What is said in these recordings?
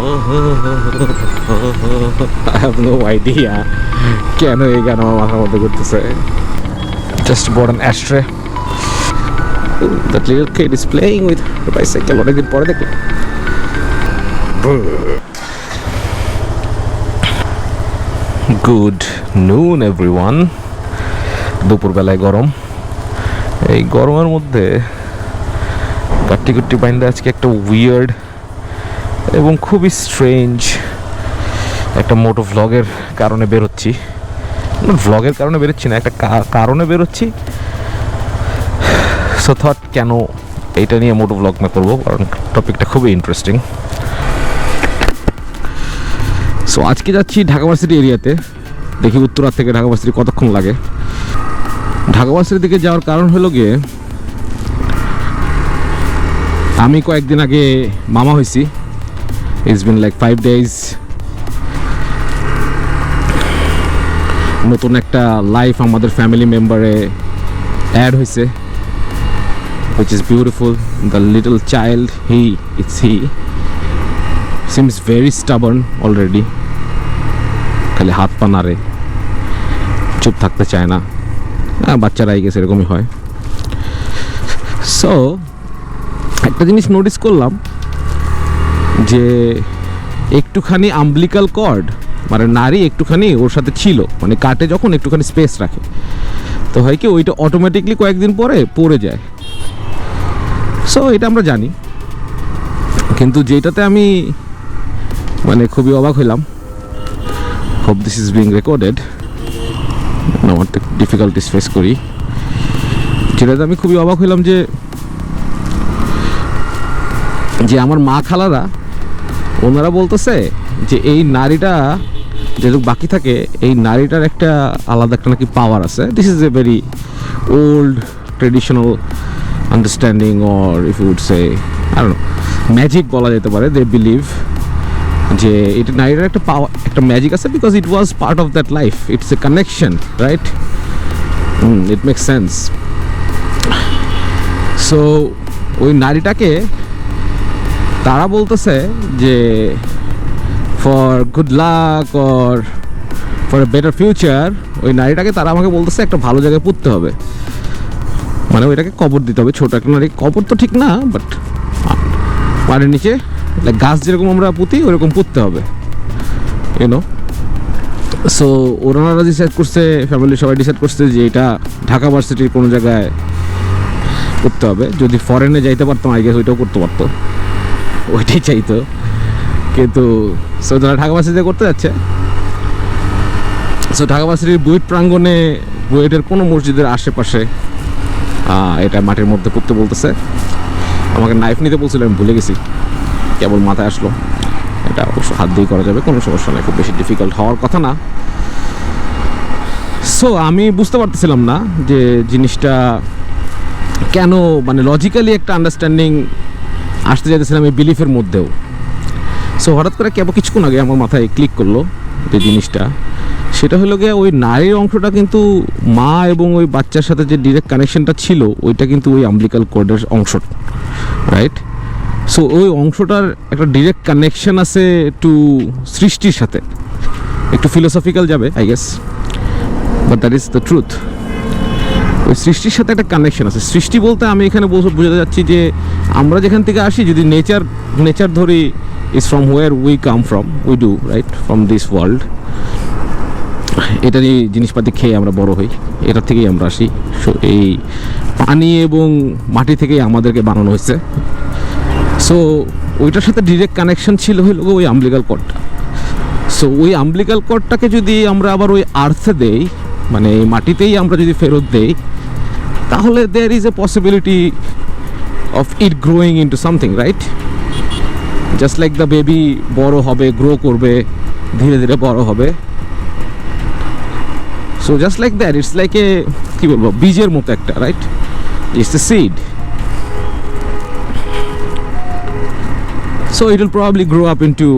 I have no idea কেন এই গান আমার মাথার মধ্যে ঘুরতেছে। Just bought an ashtray. Ooh, that little kid is playing with a bicycle. অনেকদিন পরে দেখলাম। Good noon everyone. দুপুরবেলায় গরম, এই গরমের মধ্যে কাট্টি বাইন্দা আজকে একটা উইয়ার্ড এবং খুবই স্ট্রেঞ্জ একটা মোটো ভ্লগের কারণে বেরোচ্ছি। ভ্লগের কারণে বেরোচ্ছি না, একটা কারণে বেরোচ্ছি। সো থট কেন এইটা নিয়ে মোটো ভ্লগ না করবো, কারণ টপিকটা খুবই ইন্টারেস্টিং। সো আজকে যাচ্ছি ঢাকা ভার্সিটি এরিয়াতে, দেখি উত্তরা থেকে ঢাকা ভার্সিটি কতক্ষণ লাগে। ঢাকা ভার্সিটির দিকে যাওয়ার কারণ হলো গিয়ে আমি কয়েকদিন আগে মামা হয়েছি। It's been like 5 days। নতুন একটা লাইফ আমাদের ফ্যামিলি মেম্বারে অ্যাড হয়েছে, which is beautiful. The little child, he seems very stubborn already. খালি হাত পা নাড়ে, চুপ থাকতে চায় না। বাচ্চারাই গেছে, এরকমই হয়। সো একটা জিনিস নোটিস করলাম যে একটুখানি আম্বলিকাল কর্ড, মানে নারী একটুখানি ওর সাথে ছিল, মানে কাটে যখন একটুখানি স্পেস রাখে, তো হয় কি ওইটা অটোমেটিকলি কয়েকদিন পরে পড়ে যায়। সো এটা আমরা জানি, কিন্তু যেটাতে আমি মানে খুবই অবাক হইলাম, hope this is being recorded, আমার ডিফিকাল্টিস ফেস করি, যেটাতে আমি খুবই অবাক হইলাম যে আমার মা খালারা ওনারা বলতেছে যে এই নারীটা যেটুকু বাকি থাকে, এই নারীটার একটা আলাদা একটা নাকি পাওয়ার আছে। This is a very old traditional understanding, or if you would say I don't know, magic বলা যেতে পারে। দে বিলিভ যে এটা নারীটার একটা পাওয়ার, একটা ম্যাজিক আছে, because it was part of that life, it's a connection, right? It makes sense. So ওই নারীটাকে তারা বলতেছে যে for good luck or for a better future, ওই নারীটাকে তারা আমাকে বলতেছে একটা ভালো জায়গায় পুঁততে হবে, মানে ওইটাকে কবর দিতে হবে। ছোটো একটা নারী, কবর তো ঠিক না, বাট পানির নিচে গাছ যেরকম আমরা পুঁতি ওরকম পুঁততে হবে, ইউনো। সো ওনারা ডিসাইড করছে, ফ্যামিলি সবাই ডিসাইড করছে যে এটা ঢাকা ভার্সিটির কোনো জায়গায় করতে হবে। যদি ফরেনে যাইতে পারতাম আই গেস ওইটাও করতে পারতো, ওইটাই চাইতো। কিন্তু সো যারা ঢাকা ভার্সিটিতে করতে যাচ্ছে, সো ঢাকা ভার্সিটির বুয়েট প্রাঙ্গণে, বুয়েটের কোনো মসজিদের আশেপাশে এটা মাটির মধ্যে পুঁততে বলতেছে। আমাকে নাইফ নিতে বলছিল, আমি ভুলে গেছি, কেবল মাথায় আসলো। এটা অবশ্য হাত দিয়ে করা যাবে, কোনো সমস্যা নেই, খুব বেশি ডিফিকাল্ট হওয়ার কথা না। সো আমি বুঝতে পারতেছিলাম না যে জিনিসটা কেন, মানে লজিক্যালি একটা আন্ডারস্ট্যান্ডিং আসতে চাইতেছিলাম এই বিলিফের মধ্যেও। সো হঠাৎ করে কেবল কিছুক্ষণ আগে আমার মাথায় ক্লিক করলো যে জিনিসটা, সেটা হলো গিয়ে ওই নারীর অংশটা কিন্তু মা এবং ওই বাচ্চার সাথে যে ডিরেক্ট কানেকশনটা ছিল, ওইটা কিন্তু ওই আম্বলিকাল কর্ডের অংশ, রাইট? সো ওই অংশটার একটা ডিরেক্ট কানেকশন আছে টু সৃষ্টির সাথে। একটু ফিলোসফিক্যাল যাবে I guess, but that is the truth. ওই সৃষ্টির সাথে একটা কানেকশন আছে। সৃষ্টি বলতে আমি এখানে বোঝাতে যাচ্ছি যে আমরা যেখান থেকে আসি, যদি নেচার ধরি, is from where we come from, we do, right, from this world. এটারই জিনিসপাতি খেয়ে আমরা বড় হই, এটার থেকেই আমরা আসি। সো এই পানি এবং মাটি থেকেই আমাদেরকে বানানো হয়েছে। সো ওইটার সাথে ডিরেক্ট কানেকশন ছিল হইল ওই আম্বলিকাল কর্ডটা। সো ওই আম্বলিকাল কর্ডটাকে যদি আমরা আবার ওই আর্থে দেই, মানে এই মাটিতেই আমরা যদি ফেরত দেই, তাহলে there is a possibility of it growing into something, right? Just like the baby বড় হবে, গ্রো করবে, ধীরে ধীরে বড় হবে। So just like that, it's like a, কী বলবো, বীজের মতো একটা, right? It's a seed. So it will probably grow up into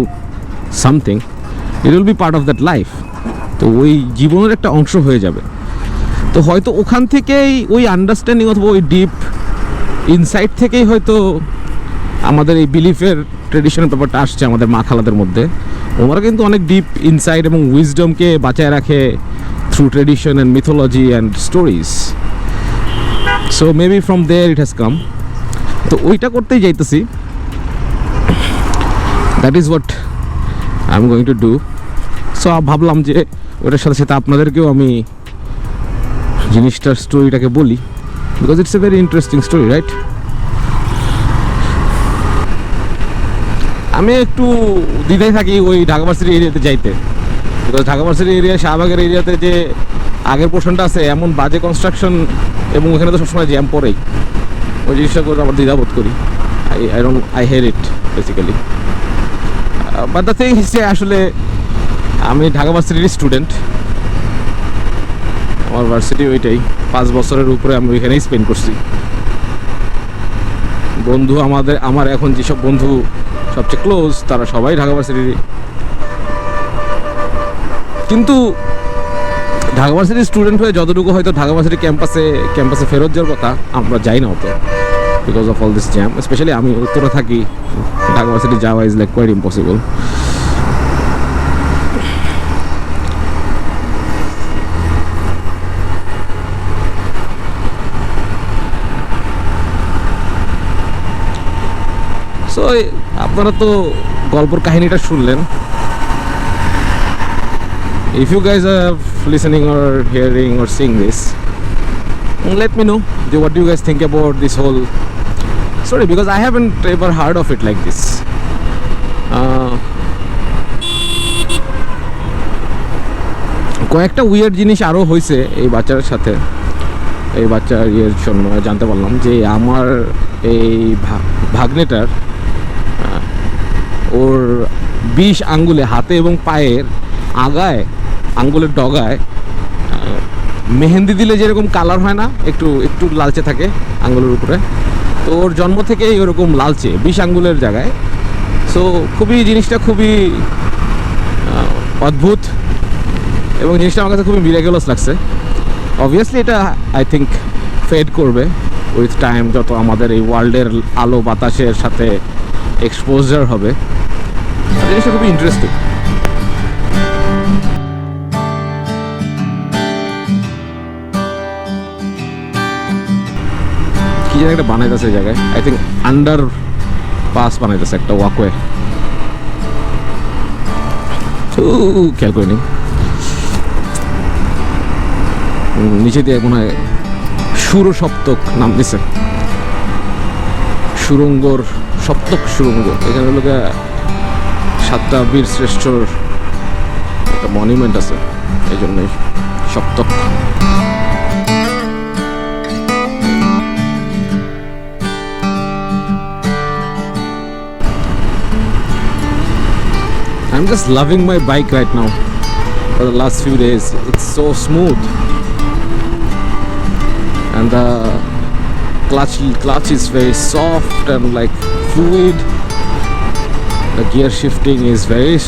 something. It will be part of that life. তো ওই জীবনের একটা অংশ হয়ে যাবে। তো হয়তো ওখান থেকেই ওই আন্ডারস্ট্যান্ডিং অথবা ওই ডিপ ইনসাইট থেকেই হয়তো আমাদের এই বিলিফের ট্রেডিশনের ব্যাপারটা আসছে আমাদের মা খালাদের মধ্যে, ওনারা কিন্তু অনেক ডিপ ইনসাইট এবং উইজডমকে বাঁচায় রাখে through tradition and mythology and stories. So maybe from there it has come. তো ওইটা করতেই যাইতেছি, that is what I am going to do. So ভাবলাম যে ওটার সাথে সাথে আপনাদেরকেও আমি জিনিসটার স্টোরিটাকে বলি, because it's a very interesting story, right? আমি একটু দ্বিধায় থাকি ওই ঢাকা ভার্সিটি এরিয়াতে যাইতে, বিকজ ঢাকা ভার্সিটি এরিয়া শাহবাগের এরিয়াতে যে আগের পোর্শনটা আছে এমন বাজে কনস্ট্রাকশন, এবং ওখানে তো সবসময় জ্যাম পড়েই, ওই জিনিসটা করে আমার দ্বিধাবোধ করি। I hate it basically. But the thing হিসেবে আসলে আমি ঢাকা ভার্সিটির স্টুডেন্ট, আমার ভার্সিটি ওইটাই, 5 বছরের উপরে আমি ওইখানেই স্পেন্ড করছি। বন্ধু আমার এখন যেসব বন্ধু সবচেয়ে ক্লোজ তারা সবাই ঢাকা ভার্সিটির। কিন্তু ঢাকা ভার্সিটির স্টুডেন্ট হয়ে যতটুকু হয়তো ঢাকা ভার্সিটি ক্যাম্পাসে ফেরত যাওয়ার কথা, আমরা যাই না অত, because of all this jam. Specially আমি উত্তরে থাকি, ঢাকা ভার্সিটি যাওয়া is like quite impossible. So আপনারা তো গল্পের কাহিনীটা শুনলেন। If you guys are listening or hearing or seeing this, let me know what do you guys think about this whole story, because I haven't ever heard of it like this. কয়েকটা weird জিনিস আরও হয়েছে এই বাচ্চার সাথে। এই বাচ্চার জন্য জানতে পারলাম যে আমার এই ভাগ্নেটার ওর 20 আঙ্গুলে, হাতে এবং পায়ের আগায়, আঙ্গুলের ডগায় মেহেন্দি দিলে যেরকম কালার হয় না, একটু একটু লালচে থাকে আঙ্গুলের উপরে, তো ওর জন্ম থেকেই ওরকম লালচে 20 আঙ্গুলের জায়গায়। সো জিনিসটা খুবই অদ্ভুত, এবং জিনিসটা আমার কাছে খুবই মিরাকুলাস লাগছে। অবভিয়াসলি এটা আই থিঙ্ক ফেড করবে উইথ টাইম, যত আমাদের এই ওয়ার্ল্ডের আলো বাতাসের সাথে এক্সপোজার হবে। জিনিসটা খুবই ইন্টারেস্টিং। কি যেন একটা বানাইতেছে এই জায়গায়, আই থিঙ্ক আন্ডার পাস বানাইতেছে একটা ওয়াকওয়ে, খেয়াল করিনি। নিচে দিয়ে মনে হয় সুরসপ্তক নাম দিছে, সুরঙ্গর সপ্তক সুরঙ্গ। এখানে লোকে 7টা বীর শ্রেষ্ঠর একটা মনিউমেন্ট আছে, এই জন্যই Saptak. I'm just loving my bike right now. For the last few days, it's so smooth, and the clutch is very soft and like fluid. The gear shifting is very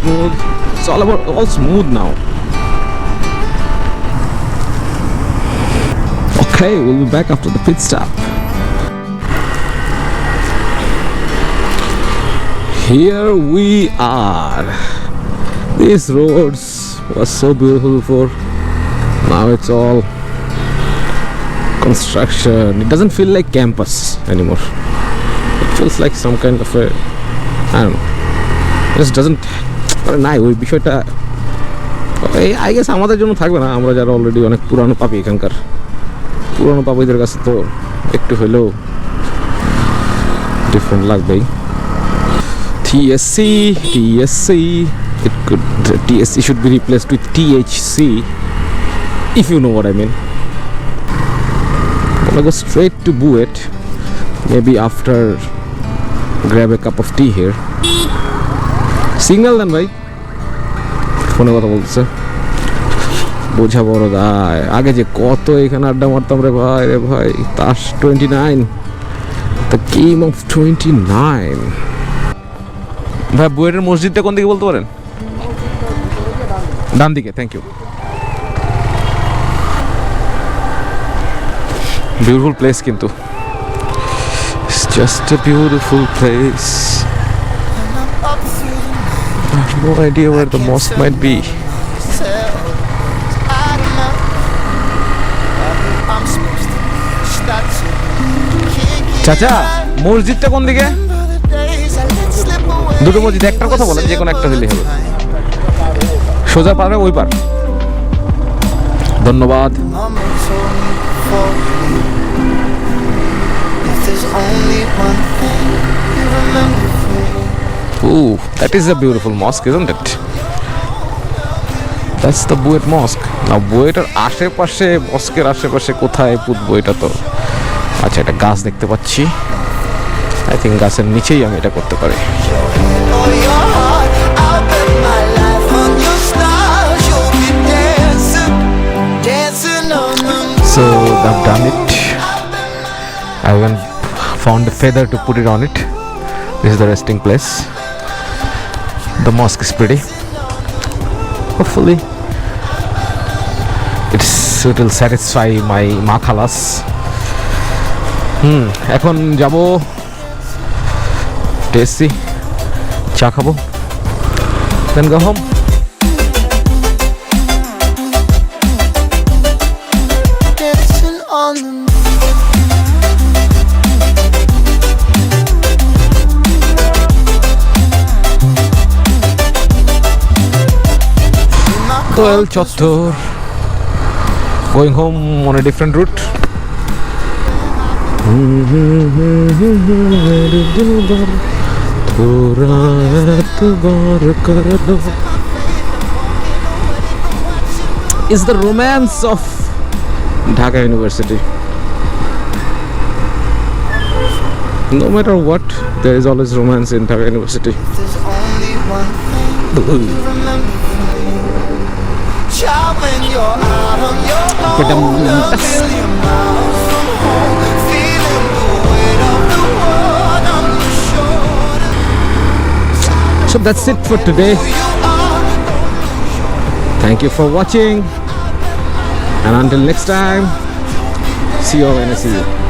smooth. It's all smooth now. Okay, we'll be back after the pit stop. Here we are. These roads were so beautiful before. Now it's all construction. It doesn't feel like campus anymore. It feels like some kind of a, I don't know, it just doesn't, নাই ওই বিষয়টা I guess আমাদের জন্য থাকবে না। আমরা যারা already অনেক পুরানো পাপি, এখানকার পুরানো পাপিদের কাছে তো একটু হলেও ডিফারেন্ট লাগবেই। TSC, TSC should be replaced with THC, if you know what I mean. I'm gonna go straight to Buet, maybe after grab a cup of tea here. Signal দেন ভাই, ফোনে কথা বলছে, বোঝা বড় দায়। আগে যে কত এখানে আড্ডা মারতাম রে ভাই, তাস 29, the game of 29। ভাই বুয়েটের মসজিদটা কোন দিকে বলতে পারেন? ডান দিকে, থ্যাংক ইউ। বিউটিফুল প্লেস, কিন্তু Just a beautiful place. I have no idea where the mosque might be. চাচা মসজিদটা কোন দিকে? দুটো মসজিদ, একটার কথা বলেন, যে কোনো একটা হলেই হবে। সোজা পারে ওই পার। ধন্যবাদ। Ooh, that is a beautiful mosque, isn't it? That's the Buet Mosque. Now বুয়েটের আশেপাশে, মস্কের আশেপাশে কোথায় পুতবো এটা তো, আচ্ছা এটা গাছ দেখতে পাচ্ছি, আই থিঙ্ক গাছের নিচেই আমি এটা করতে পারি। So I've done it. I even found a feather to put it on it. This is the resting place. The mosque is pretty. Hopefully it will satisfy my makhalas. এখন যাব tasty চা খাবো, then go home. Well, Chottor, going home on a different route. Is the romance of Dhaka University. No matter what, there is always romance in Dhaka University. So that's it for today. Thank you for watching, and until next time, see you when I see you.